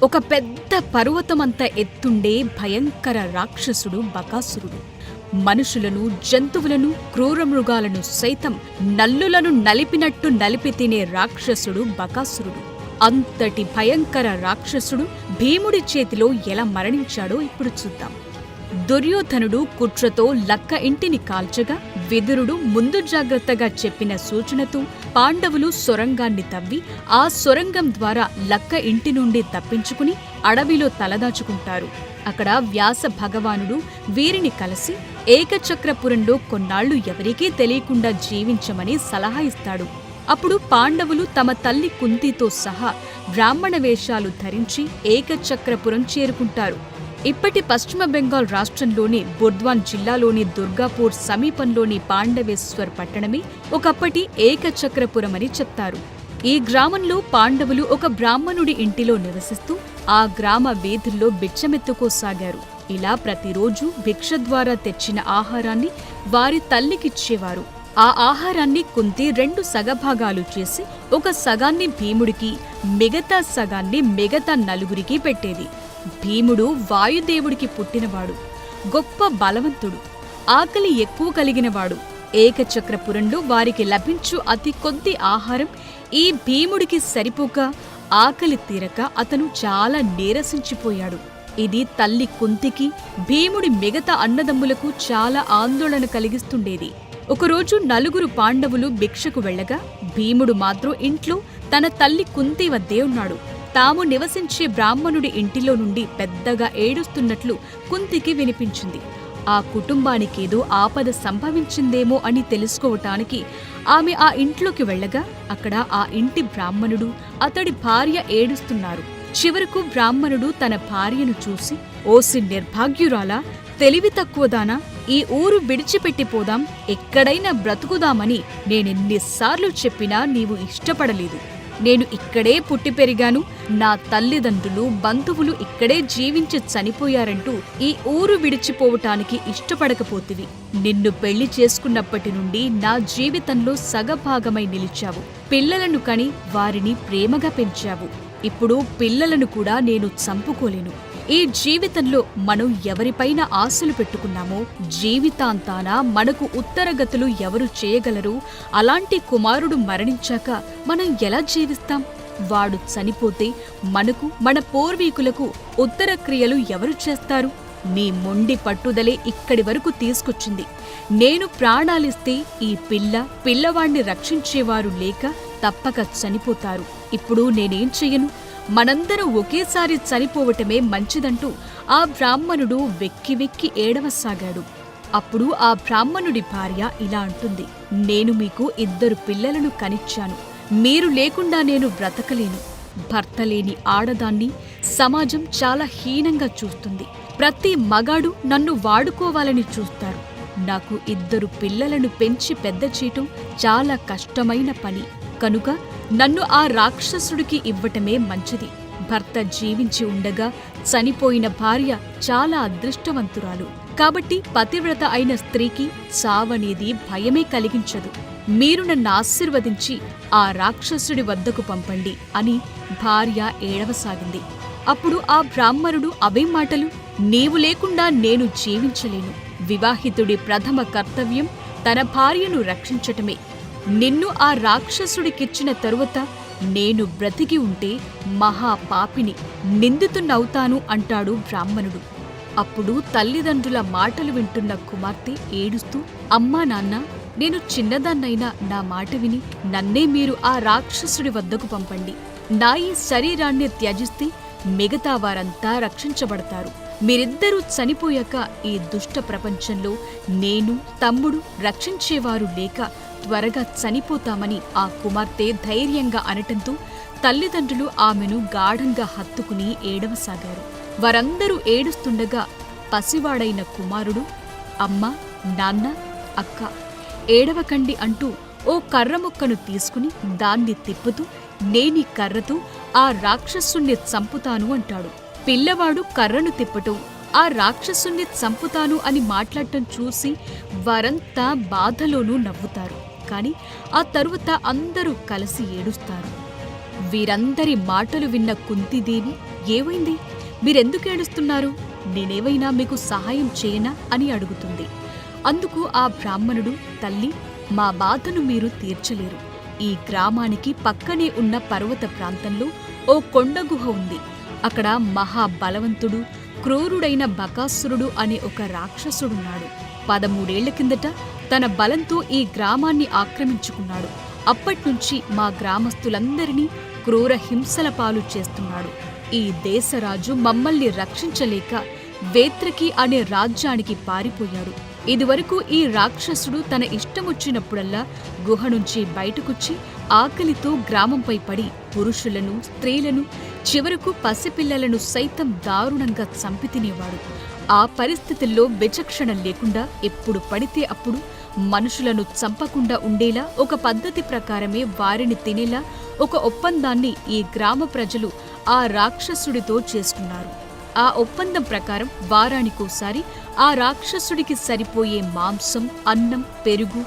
ఒక పెద్ద పర్వతమంత ఎత్తుండే భయంకర రాక్షసుడు బకాసురుడు. మనుషులను, జంతువులను, క్రూరమృగాలను సైతం నల్లులను నలిపినట్టు నలిపి తినే రాక్షసుడు బకాసురుడు. అంతటి భయంకర రాక్షసుడు భీముడి చేతిలో ఎలా మరణించాడో ఇప్పుడు చూద్దాం. దుర్యోధనుడు కుట్రతో లక్క ఇంటిని కాల్చగా విదురుడు ముందు జాగ్రత్తగా చెప్పిన సూచనతో పాండవులు సొరంగాన్ని తవ్వి ఆ సొరంగం ద్వారా లక్క ఇంటి నుండి తప్పించుకుని అడవిలో తలదాచుకుంటారు. అక్కడ వ్యాస భగవానుడు వీరిని కలిసి ఏకచక్రపురంలో కొన్నాళ్లు ఎవరికీ తెలియకుండా జీవించమని సలహా ఇస్తాడు. అప్పుడు పాండవులు తమ తల్లి కుంతితో సహా బ్రాహ్మణ వేషాలు ధరించి ఏకచక్రపురం చేరుకుంటారు. ఇప్పటి పశ్చిమ బెంగాల్ రాష్ట్రంలోని బుర్ద్వాన్ జిల్లాలోని దుర్గాపూర్ సమీపంలోని పాండవేశ్వర్ పట్టణమే ఒకప్పటి ఏకచక్రపురమని చెప్తారు. ఈ గ్రామంలో పాండవులు ఒక బ్రాహ్మణుడి ఇంటిలో నివసిస్తూ ఆ గ్రామ వీధుల్లో బిచ్చమెత్తుకోసాగారు. ఇలా ప్రతిరోజు భిక్ష ద్వారా తెచ్చిన ఆహారాన్ని వారి తల్లికిచ్చేవారు. ఆ ఆహారాన్ని కుంతి 2 సగభాగాలు చేసి ఒక సగాన్ని భీముడికి, మిగతా సగాన్ని మిగతా నలుగురికి పెట్టేది. భీముడు వాయుదేవుడికి పుట్టినవాడు, గొప్ప బలవంతుడు, ఆకలి ఎక్కువ కలిగినవాడు. ఏకచక్రపురంలో వారికి లభించు అతి కొద్ది ఆహారం ఈ భీముడికి సరిపోక ఆకలి తీరక అతను చాలా నీరసించిపోయాడు. ఇది తల్లి కుంతికి, భీముడి మిగతా అన్నదమ్ములకు చాలా ఆందోళన కలిగిస్తుండేది. ఒకరోజు నలుగురు పాండవులు భిక్షకు వెళ్లగా భీముడు మాత్రం ఇంట్లో తన తల్లి కుంతి వద్దే ఉన్నాడు. తాము నివసించే బ్రాహ్మణుడి ఇంటిలో నుండి పెద్దగా ఏడుస్తున్నట్లు కుంతికి వినిపించింది. ఆ కుటుంబానికేదో ఆపద సంభవించిందేమో అని తెలుసుకోవటానికి ఆమె ఆ ఇంట్లోకి వెళ్లగా అక్కడ ఆ ఇంటి బ్రాహ్మణుడు, అతడి భార్య ఏడుస్తున్నారు. చివరకు బ్రాహ్మణుడు తన భార్యను చూసి, ఓసి నిర్భాగ్యురాలా, తెలివి తక్కువదానా, ఈ ఊరు విడిచిపెట్టిపోదాం, ఎక్కడైనా బ్రతుకుదామని నేనెన్నిసార్లు చెప్పినా నీవు ఇష్టపడలేదు. నేను ఇక్కడే పుట్టి పెరిగాను, నా తల్లిదండ్రులు, బంధువులు ఇక్కడే జీవించి చనిపోయారంటూ ఈ ఊరు విడిచిపోవటానికి ఇష్టపడకపోతివి. నిన్ను పెళ్లి చేసుకున్నప్పటి నుండి నా జీవితంలో సగభాగమై నిలిచావు. పిల్లలను కని వారిని ప్రేమగా పెంచావు. ఇప్పుడు పిల్లలను కూడా నేను చంపుకోలేను. ఈ జీవితంలో మనం ఎవరిపైన ఆశలు పెట్టుకున్నామో జీవితాంతాన మనకు ఉత్తరగతులు ఎవరు చేయగలరు? అలాంటి కుమారుడు మరణించాక మనం ఎలా జీవిస్తాం? వాడు చనిపోతే మనకు, మన పూర్వీకులకు ఉత్తర క్రియలు ఎవరు చేస్తారు? నీ మొండి పట్టుదలే ఇక్కడి వరకు తీసుకొచ్చింది. నేను ప్రాణాలిస్తే ఈ పిల్లవాణ్ణి రక్షించేవారు లేక తప్పక చనిపోతారు. ఇప్పుడు నేనేం చెయ్యను? మనందరం ఒకేసారి చనిపోవటమే మంచిదంటూ ఆ బ్రాహ్మణుడు వెక్కి వెక్కి ఏడవసాగాడు. అప్పుడు ఆ బ్రాహ్మణుడి భార్య ఇలా అంటుంది, నేను మీకు 2 పిల్లలను కనిచ్చాను. మీరు లేకుండా నేను బ్రతకలేను. భర్త లేని ఆడదాన్ని సమాజం చాలా హీనంగా చూస్తుంది. ప్రతి మగాడు నన్ను వాడుకోవాలని చూస్తారు. నాకు 2 పిల్లలను పెంచి పెద్ద చేయటం చాలా కష్టమైన పని. కనుక నన్ను ఆ రాక్షసుడికి ఇవ్వటమే మంచిది. భర్త జీవించి ఉండగా చనిపోయిన భార్య చాలా అదృష్టవంతురాలు. కాబట్టి పతివ్రత అయిన స్త్రీకి చావనేది భయమే కలిగించదు. మీరు నన్ను ఆశీర్వదించి ఆ రాక్షసుడి వద్దకు పంపండి అని భార్య ఏడవసాగింది. అప్పుడు ఆ బ్రాహ్మణుడు అవే మాటలు, నీవు లేకుండా నేను జీవించలేను. వివాహితుడి ప్రథమ కర్తవ్యం తన భార్యను రక్షించటమే. నిన్ను ఆ రాక్షసుడికిచ్చిన తరువాత నేను బ్రతికి ఉంటే మహాపాపిని, నిందితున్నవుతాను అంటాడు బ్రాహ్మణుడు. అప్పుడు తల్లిదండ్రుల మాటలు వింటున్న కుమార్తె ఏడుస్తూ, అమ్మా నాన్న, నేను చిన్నదాన్నైనా నా మాట విని నన్నే మీరు ఆ రాక్షసుడి వద్దకు పంపండి. నా ఈ శరీరాన్ని త్యజిస్తే మిగతా వారంతా రక్షించబడతారు. మీరిద్దరూ చనిపోయాక ఈ దుష్ట ప్రపంచంలో నేను, తమ్ముడు రక్షించేవారు లేక త్వరగా చనిపోతామని ఆ కుమార్తె ధైర్యంగా అనటంతో తల్లిదండ్రులు ఆమెను గాఢంగా హత్తుకుని ఏడవసాగారు. వారందరూ ఏడుస్తుండగా పసివాడైన కుమారుడు, అమ్మ, నాన్న, అక్క, ఏడవకండి అంటూ ఓ కర్ర ముక్కను తీసుకుని దాన్ని తిప్పుతూ, నేనీ కర్రతో ఆ రాక్షసుణ్ణి చంపుతాను అంటాడు. పిల్లవాడు కర్రను తిప్పటం, ఆ రాక్షసుణ్ణి చంపుతాను అని మాట్లాడటం చూసి వారంతా బాధలోనూ నవ్వుతారు. కాని ఆ తరువాత అందరూ కలిసి ఏడుస్తారు. వీరందరి మాటలు విన్న కుంతీదేవి ఏమైంది? మీరెందుకు ఏడుస్తున్నారు? నేనేవైనా మీకు సహాయం చేయనా అని అడుగుతుంది. అందుకు ఆ బ్రాహ్మణుడు, తల్లి, మా బాధను మీరు తీర్చలేరు. ఈ గ్రామానికి పక్కనే ఉన్న పర్వత ప్రాంతంలో ఓ కొండగుహ ఉంది. అక్కడ మహాబలవంతుడు, క్రూరుడైన బకాసురుడు అనే ఒక రాక్షసుడున్నాడు. 13 ఏళ్ల కిందట తన బలంతో ఈ గ్రామాన్ని ఆక్రమించుకున్నాడు. అప్పట్నుంచి మా గ్రామస్తులందరినీ క్రూర హింసల పాలు చేస్తున్నాడు. ఈ దేశరాజు మమ్మల్ని రక్షించలేక వేత్రకి అనే రాజ్యానికి పారిపోయాడు. ఇదివరకు ఈ రాక్షసుడు తన ఇష్టమొచ్చినప్పుడల్లా గుహ నుంచి బయటకొచ్చి ఆకలితో గ్రామంపై పడి పురుషులను, స్త్రీలను, చివరకు పసిపిల్లలను సైతం దారుణంగా చంపి తినేవాడు. ఆ పరిస్థితుల్లో విచక్షణ లేకుండా ఎప్పుడు పడితే అప్పుడు మనుషులను చంపకుండా ఉండేలా ఒక పద్ధతి ప్రకారమే వారిని తినేలా ఒక ఒప్పందాన్ని ఈ గ్రామ ప్రజలు ఆ రాక్షసుడితో చేసుకున్నారు. ఆ ఒప్పందం ప్రకారం వారానికోసారి ఆ రాక్షసుడికి సరిపోయే మాంసం, అన్నం, పెరుగు,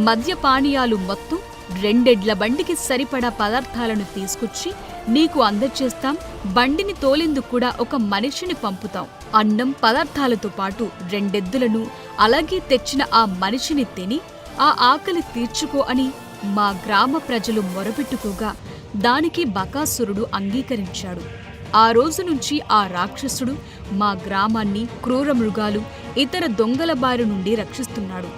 మద్యపానీయాలు మొత్తం 2 ఎడ్ల బండికి సరిపడా పదార్థాలను తీసుకొచ్చి నీకు అందచేస్తాం. బండిని తోలేందుకు కూడా ఒక మనిషిని పంపుతాం. అన్నం, పదార్థాలతో పాటు 2 ఎద్దులను అలాగే తెచ్చిన ఆ మనిషిని తిని ఆ ఆకలి తీర్చుకో అని మా గ్రామ ప్రజలు మొరపెట్టుకోగా దానికి బకాసురుడు అంగీకరించాడు. ఆ రోజు నుంచి ఆ రాక్షసుడు మా గ్రామాన్ని క్రూర మృగాలు, ఇతర దొంగల బారి నుండి రక్షిస్తున్నాడు.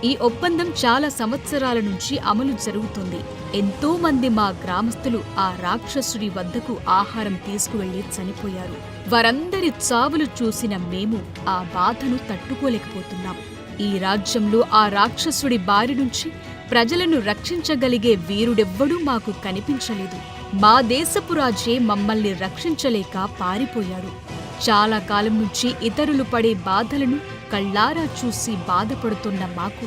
ఈ ఒప్పందం చాలా సంవత్సరాల నుంచి అమలు జరుగుతుంది. ఎంతో మంది మా గ్రామస్తులు ఆ రాక్షసుడి వద్దకు ఆహారం తీసుకువెళ్లి చనిపోయారు. వారందరి చావులు చూసిన మేము ఆ బాధను తట్టుకోలేకపోతున్నాం. ఈ రాజ్యంలో ఆ రాక్షసుడి బారి నుంచి ప్రజలను రక్షించగలిగే వీరుడెవ్వడూ మాకు కనిపించలేదు. మా దేశపు రాజే మమ్మల్ని రక్షించలేక పారిపోయాడు. చాలా కాలం నుంచి ఇతరులు పడే బాధలను కళ్ళారా చూసి బాధపడుతున్న మాకు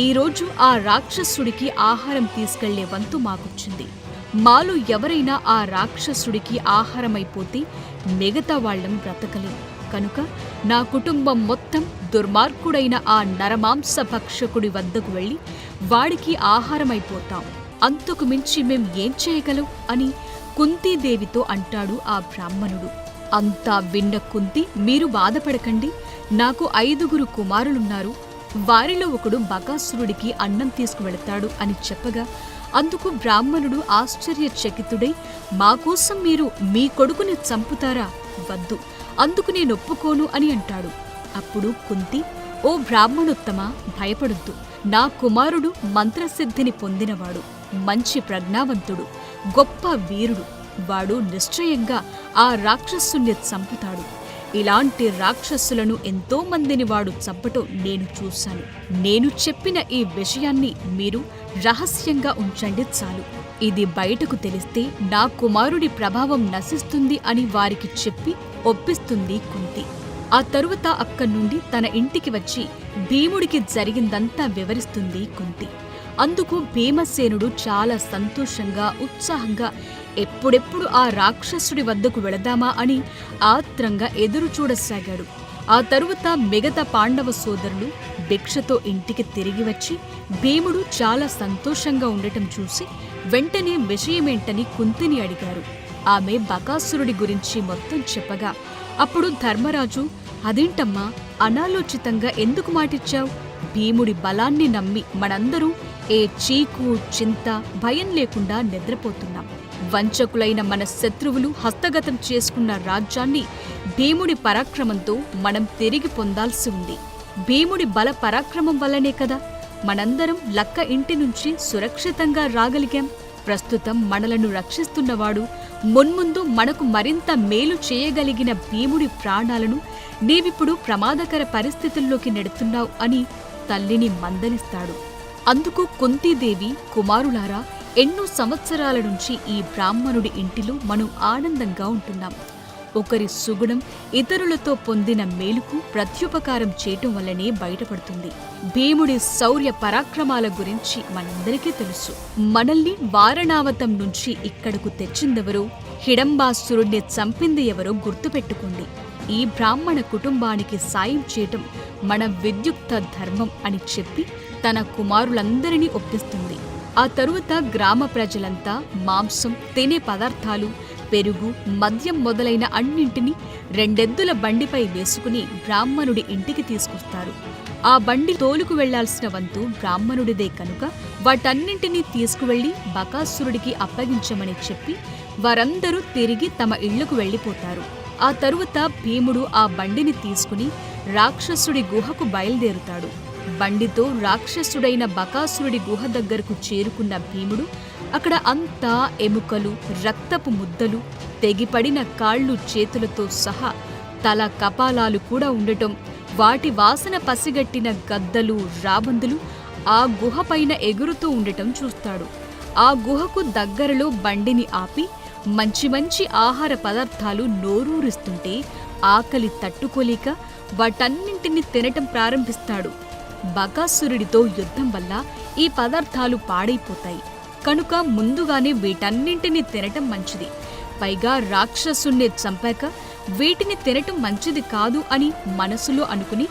ఈరోజు ఆ రాక్షసుడికి ఆహారం తీసుకెళ్లే వంతు మాకొచ్చింది. మాలో ఎవరైనా ఆ రాక్షసుడికి ఆహారమైపోతే మిగతా వాళ్లం బ్రతకలేం. కనుక నా కుటుంబం మొత్తం దుర్మార్గుడైన ఆ నరమాంస భక్షకుడి వద్దకు వెళ్లి వాడికి ఆహారమైపోతాం. అంతకు మించి మేం ఏం చేయగలం అని కుంతీదేవితో అంటాడు ఆ బ్రాహ్మణుడు. అంతా విన్న కుంతి, మీరు బాధపడకండి, నాకు 5 కుమారులున్నారు. వారిలో ఒకడు బకాసురుడికి అన్నం తీసుకువెళతాడు అని చెప్పగా అందుకు బ్రాహ్మణుడు ఆశ్చర్యచకితుడై, మాకోసం మీరు మీ కొడుకుని చంపుతారా? వద్దు, అందుకు నేనొప్పుకోను అని అంటాడు. అప్పుడు కుంతి, ఓ బ్రాహ్మణోత్తమా, భయపడొద్దు. నా కుమారుడు మంత్రసిద్ధిని పొందినవాడు, మంచి ప్రజ్ఞావంతుడు, గొప్ప వీరుడు. వాడు నిశ్చయంగా ఆ రాక్షసుని చంపుతాడు. ఇలాంటి రాక్షసులను ఎంతో మందిని వాడు చంపటం నేను చూశాను. నేను చెప్పిన ఈ విషయాన్ని మీరు రహస్యంగా ఉంచండి చాలు. ఇది బయటకు తెలిస్తే నా కుమారుడి ప్రభావం నశిస్తుంది అని వారికి చెప్పి ఒప్పిస్తుంది కుంతి. ఆ తరువాత అక్కడి నుండి తన ఇంటికి వచ్చి భీముడికి జరిగిందంతా వివరిస్తుంది కుంతి. అందుకు భీమసేనుడు చాలా సంతోషంగా, ఉత్సాహంగా ఎప్పుడెప్పుడు ఆ రాక్షసుడి వద్దకు వెళదామా అని ఆత్రంగా ఎదురు చూడసాగాడు. ఆ తరువాత మిగతా పాండవ సోదరులు భిక్షతో ఇంటికి తిరిగి వచ్చి భీముడు చాలా సంతోషంగా ఉండటం చూసి వెంటనే విషయమేంటని కుంతిని అడిగారు. ఆమె బకాసురుడి గురించి మొత్తం చెప్పగా అప్పుడు ధర్మరాజు, అదేంటమ్మా, అనాలోచితంగా ఎందుకు మాటిచ్చావు? భీముడి బలాన్ని నమ్మి మనందరూ ఏ చీకు, చింత, భయం లేకుండా నిద్రపోతున్నాం. వంచకులైన మన శత్రువులు హస్తగతం చేసుకున్న రాజ్యాన్ని భీముడి పరాక్రమంతో మనం తిరిగి పొందాల్సి ఉంది. భీముడి బల పరాక్రమం వల్లనే కదా మనందరం లక్క ఇంటి నుంచి సురక్షితంగా రాగలిగాం. ప్రస్తుతం మనలను రక్షిస్తున్నవాడు, మున్ముందు మనకు మరింత మేలు చేయగలిగిన భీముడి ప్రాణాలను నీవిప్పుడు ప్రమాదకర పరిస్థితుల్లోకి నెడుతున్నావు అని తల్లిని మందలిస్తాడు. అందుకు కుంతీదేవి, కుమారులారా, ఎన్నో సంవత్సరాల నుంచి ఈ బ్రాహ్మణుడి ఇంటిలో మనం ఆనందంగా ఉంటున్నాం. ఒకరి సుగుణం ఇతరులతో పొందిన మేలుకు ప్రత్యుపకారం చేయటం వల్లనే బయటపడుతుంది. భీముడి శౌర్య పరాక్రమాల గురించి మనందరికీ తెలుసు. మనల్ని వారణావతం నుంచి ఇక్కడకు తెచ్చిందెవరో, హిడంబాసురుణ్ణి చంపింది ఎవరో గుర్తుపెట్టుకోండి. ఈ బ్రాహ్మణ కుటుంబానికి సాయం చేయటం మన విద్యుక్త ధర్మం అని చెప్పి తన కుమారులందరినీ ఒప్పిస్తుంది. ఆ తరువాత గ్రామ ప్రజలంతా మాంసం, తినే పదార్థాలు, పెరుగు, మద్యం మొదలైన అన్నింటినీ 2 ఎద్దుల బండిపై వేసుకుని బ్రాహ్మణుడి ఇంటికి తీసుకొస్తారు. ఆ బండి తోలుకు వెళ్లాల్సిన వంతు బ్రాహ్మణుడిదే కనుక వాటన్నింటినీ తీసుకువెళ్లి బకాసురుడికి అప్పగించమని చెప్పి వారందరూ తిరిగి తమ ఇళ్లకు వెళ్లిపోతారు. ఆ తరువాత భీముడు ఆ బండిని తీసుకుని రాక్షసుడి గుహకు బయలుదేరుతాడు. బండితో రాక్షసుడైన బకాసురుడి గుహ దగ్గరకు చేరుకున్న భీముడు అక్కడ అంతా ఎముకలు, రక్తపు ముద్దలు, తెగిపడిన కాళ్ళు చేతులతో సహా తల కపాలాలు కూడా ఉండటం, వాటి వాసన పసిగట్టిన గద్దలు, రాబందులు ఆ గుహపైన ఎగురుతూ ఉండటం చూస్తాడు. ఆ గుహకు దగ్గరలో బండిని ఆపి మంచి మంచి ఆహార పదార్థాలు నోరూరిస్తుంటే ఆకలి తట్టుకోలేక వాటన్నింటినీ తినటం ప్రారంభిస్తాడు. బకాసురుడితో యుద్ధం వల్ల ఈ పదార్థాలు పాడైపోతాయి కనుక ముందుగానే వీటన్నింటినీ తినటం మంచిది. పైగా రాక్షసుణ్ణి చంపాక వీటిని తినటం మంచిది కాదు అని మనసులో అనుకుని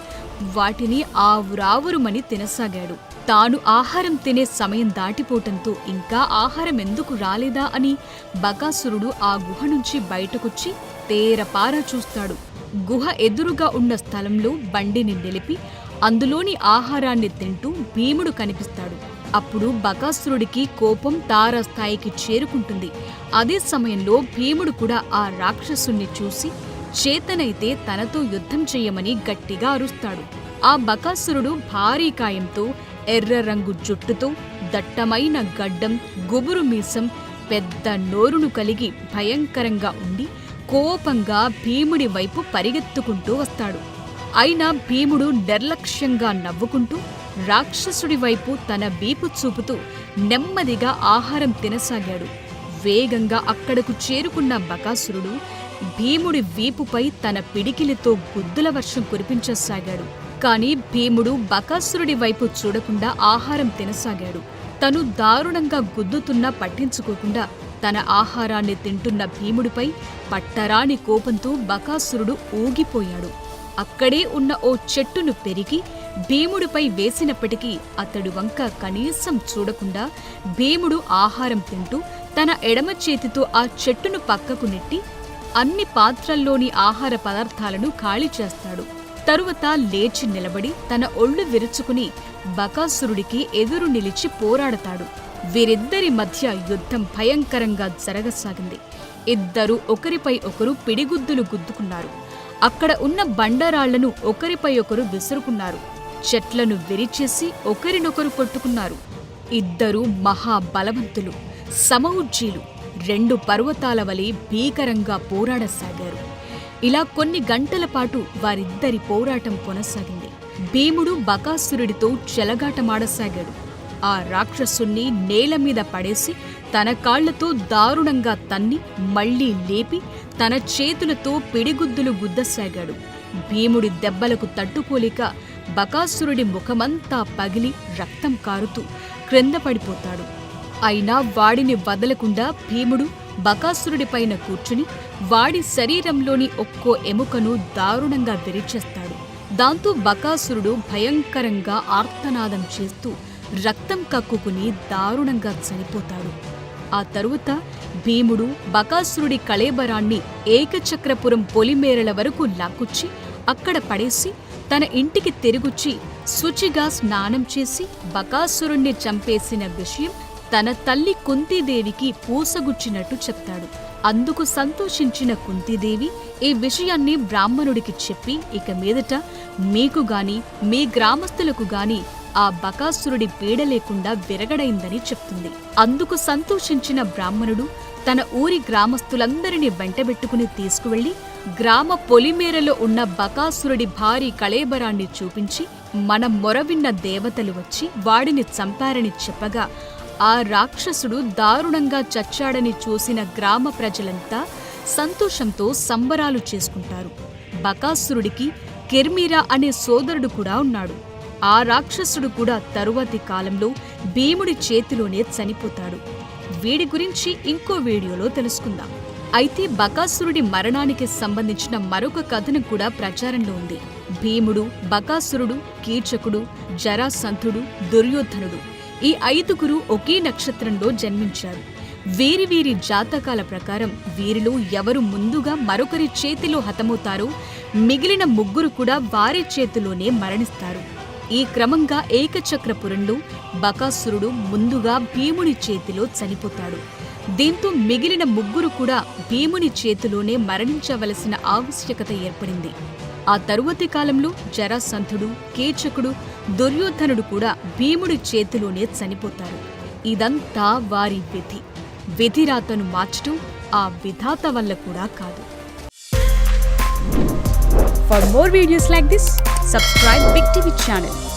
వాటిని ఆవురావురుమని తినసాగాడు. తాను ఆహారం తినే సమయం దాటిపోవటంతో ఇంకా ఆహారం ఎందుకు రాలేదా అని బకాసురుడు ఆ గుహ నుంచి బయటకొచ్చి తేరపారా చూస్తాడు. గుహ ఎదురుగా ఉన్న స్థలంలో బండిని నిలిపి అందులోని ఆహారాన్ని తింటూ భీముడు కనిపిస్తాడు. అప్పుడు బకాసురుడికి కోపం తారస్థాయికి చేరుకుంటుంది. అదే సమయంలో భీముడు కూడా ఆ రాక్షసుణ్ణి చూసి చేతనైతే తనతో యుద్ధం చెయ్యమని గట్టిగా అరుస్తాడు. ఆ బకాసురుడు భారీ కాయంతో, ఎర్ర రంగు జుట్టుతో, దట్టమైన గడ్డం, గుబురు మీసం, పెద్ద నోరును కలిగి భయంకరంగా ఉండి కోపంగా భీముడి వైపు పరిగెత్తుకుంటూ వస్తాడు. అయినా భీముడు నిర్లక్ష్యంగా నవ్వుకుంటూ రాక్షసుడి వైపు తన వీపు చూపుతూ నెమ్మదిగా ఆహారం తినసాగాడు. వేగంగా అక్కడకు చేరుకున్న బకాసురుడు భీముడి వీపుపై తన పిడికిలితో గుద్దుల వర్షం కురిపించసాగాడు. కాని భీముడు బకాసురుడి వైపు చూడకుండా ఆహారం తినసాగాడు. తను దారుణంగా గుద్దుతున్నా పట్టించుకోకుండా తన ఆహారాన్ని తింటున్న భీముడిపై పట్టరాని కోపంతో బకాసురుడు ఊగిపోయాడు. అక్కడే ఉన్న ఓ చెట్టును పెరికి భీముడిపై వేసినప్పటికీ అతడు వంక కనీసం చూడకుండా భీముడు ఆహారం తింటూ తన ఎడమ చేతితో ఆ చెట్టును పక్కకు నెట్టి అన్ని పాత్రల్లోని ఆహార పదార్థాలను ఖాళీ చేస్తాడు. తరువాత లేచి నిలబడి తన ఒళ్ళు విరుచుకుని బకాసురుడికి ఎదురు నిలిచి పోరాడతాడు. వీరిద్దరి మధ్య యుద్ధం భయంకరంగా జరగసాగింది. ఇద్దరూ ఒకరిపై ఒకరు పిడిగుద్దులు గుద్దుకున్నారు. అక్కడ ఉన్న బండరాళ్లను ఒకరిపై ఒకరు విసురుకున్నారు. చెట్లను విరిచేసి ఒకరినొకరు కొట్టుకున్నారు. ఇద్దరూ మహాబలవంతులు, సమఉజ్జీలు, 2 పర్వతాల వలె భీకరంగా పోరాడసాగారు. ఇలా కొన్ని గంటల పాటు వారిద్దరి పోరాటం కొనసాగింది. భీముడు బకాసురుడితో చెలగాటమాడసాగాడు. ఆ రాక్షసుణ్ణి నేలమీద పడేసి తన కాళ్లతో దారుణంగా తన్ని మళ్లీ లేపి తన చేతులతో పిడిగుద్దులు గుద్దసాగాడు. భీముడి దెబ్బలకు తట్టుకోలేక బకాసురుడి ముఖమంతా పగిలి రక్తం కారుతూ క్రింద పడిపోతాడు. అయినా వాడిని వదలకుండా భీముడు బకాసురుడిపైన కూర్చుని వాడి శరీరంలోని ఒక్కో ఎముకను దారుణంగా విరిచేస్తాడు. దాంతో బకాసురుడు భయంకరంగా ఆర్తనాదం చేస్తూ రక్తం కక్కుకుని దారుణంగా చనిపోతాడు. ఆ తరువాత భీముడు బకాసురుడి కళేబరాన్ని ఏకచక్రపురం పొలిమేరల వరకు లాక్కుచ్చి అక్కడ పడేసి తన ఇంటికి తిరిగొచ్చి శుచిగా స్నానం చేసి బకాసురుణ్ణి చంపేసిన విషయం తన తల్లి కుంతీదేవికి పూసగుచ్చినట్టు చెప్తాడు. అందుకు సంతోషించిన కుంతీదేవి ఈ విషయాన్ని బ్రాహ్మణుడికి చెప్పి ఇక మీదట మీకు గాని మీ గ్రామస్తులకు గాని ఆ బకాసురుడి పీడ లేకుండా విరగడైందని చెప్తుంది. అందుకు సంతోషించిన బ్రాహ్మణుడు తన ఊరి గ్రామస్తులందరినీ వెంటబెట్టుకుని తీసుకువెళ్లి గ్రామ పొలిమేరలో ఉన్న బకాసురుడి భారీ కళేబరాన్ని చూపించి మన మొరవిన్న దేవతలు వచ్చి వాడిని చంపారని చెప్పగా ఆ రాక్షసుడు దారుణంగా చచ్చాడని చూసిన గ్రామ ప్రజలంతా సంతోషంతో సంబరాలు చేసుకుంటారు. బకాసురుడికి కిర్మీరా అనే సోదరుడు కూడా ఉన్నాడు. ఆ రాక్షసుడు కూడా తరువాతి కాలంలో భీముడి చేతిలోనే చనిపోతాడు. వీడి గురించి ఇంకో వీడియోలో తెలుసుకుందాం. అయితే బకాసురుడి మరణానికి సంబంధించిన మరొక కథనం కూడా ప్రచారంలో ఉంది. భీముడు, బకాసురుడు, కీచకుడు, జరాసంధుడు, దుర్యోధనుడు ఈ 5గురు ఒకే నక్షత్రంలో జన్మించారు. వీరి వీరి జాతకాల ప్రకారం వీరిలో ఎవరు ముందుగా మరొకరి చేతిలో హతమవుతారో మిగిలిన ముగ్గురు కూడా వారి చేతిలోనే మరణిస్తారు. ఈ క్రమంగా ఏకచక్రపురంలో బకాసురుడు ముందుగా భీముని చేతిలో చనిపోతాడు. దీంతో మిగిలిన ముగ్గురు కూడా భీముని చేతిలోనే మరణించవలసిన ఆవశ్యకత ఏర్పడింది. ఆ తరువాతి కాలంలో జరాసంధుడు, కీచకుడు, దుర్యోధనుడు కూడా భీముడి చేతిలోనే చనిపోతారు. ఇదంతా వారి విధి. విధిరాతను మార్చటం ఆ విధాత వల్ల కూడా కాదు. For more videos like this, subscribe Big TV channel.